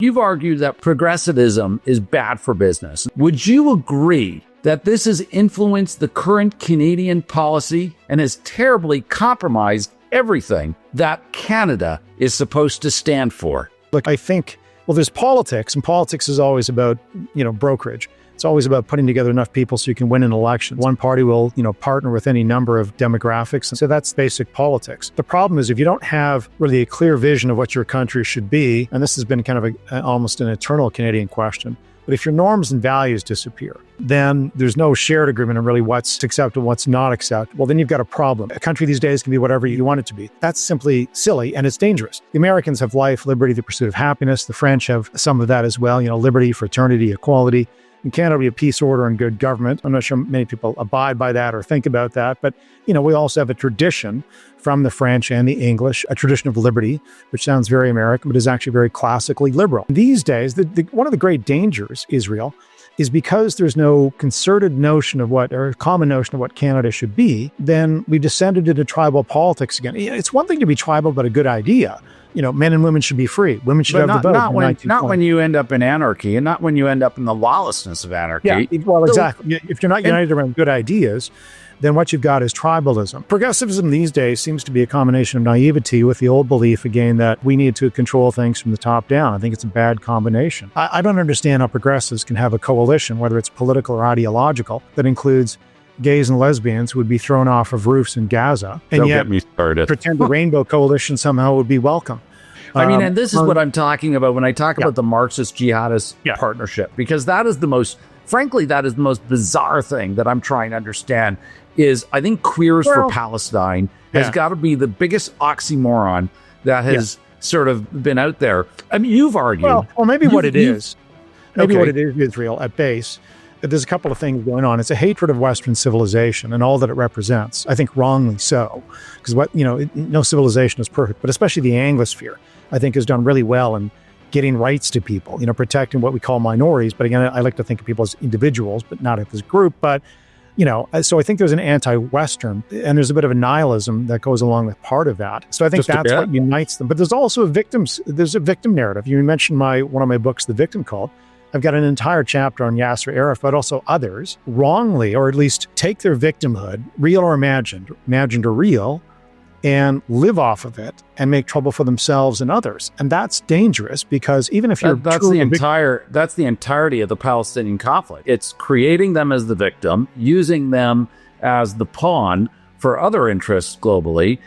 You've argued that progressivism is bad for business. Would you agree that this has influenced the current Canadian policy and has terribly compromised everything that Canada is supposed to stand for? Look, I think, there's politics, and politics is always about, brokerage. It's always about putting together enough people so you can win an election. One party will, partner with any number of demographics. And so that's basic politics. The problem is if you don't have really a clear vision of what your country should be, and this has been kind of almost an eternal Canadian question, but if your norms and values disappear, then there's no shared agreement on really what's acceptable, what's not acceptable. Then you've got a problem. A country these days can be whatever you want it to be. That's simply silly, and it's dangerous. The Americans have life, liberty, the pursuit of happiness. The French have some of that as well, liberty, fraternity, equality. In Canada, we have peace, order, and good government. I'm not sure many people abide by that or think about that. But, we also have a tradition from the French and the English, a tradition of liberty, which sounds very American, but is actually very classically liberal. These days, one of the great dangers, Israel, is because there's no concerted notion of or common notion of what Canada should be, then we've descended into tribal politics again. It's one thing to be tribal, but a good idea. Men and women should be free. Women should have the vote. Not when you end up in anarchy, and not when you end up in the lawlessness of anarchy. Yeah, well, exactly. If you're not united around good ideas, then what you've got is tribalism. Progressivism these days seems to be a combination of naivety with the old belief, again, that we need to control things from the top down. I think it's a bad combination. I don't understand how progressives can have a coalition, whether it's political or ideological, that includes gays and lesbians who would be thrown off of roofs in Gaza, and Don't yet get me started. pretend the Rainbow Coalition somehow would be welcome. And this is what I'm talking about when I talk about the Marxist jihadist partnership, because that is the most bizarre thing that I'm trying to understand is I think Queers for Palestine has got to be the biggest oxymoron that has sort of been out there. I mean, you've argued. Well, maybe what it is, Israel, at base, there's a couple of things going on. It's a hatred of Western civilization and all that it represents. I think wrongly so, because no civilization is perfect, but especially the Anglosphere, I think, has done really well in getting rights to people, protecting what we call minorities. But again, I like to think of people as individuals, but not as a group. But, so I think there's an anti-Western, and there's a bit of a nihilism that goes along with part of that. So I think that's what unites them. But there's also there's a victim narrative. You mentioned one of my books, The Victim Cult. I've got an entire chapter on Yasser Arafat, but also others wrongly, or at least take their victimhood, real or imagined or real, and live off of it and make trouble for themselves and others. And that's dangerous because even if that's the entirety of the Palestinian conflict. It's creating them as the victim, using them as the pawn for other interests globally.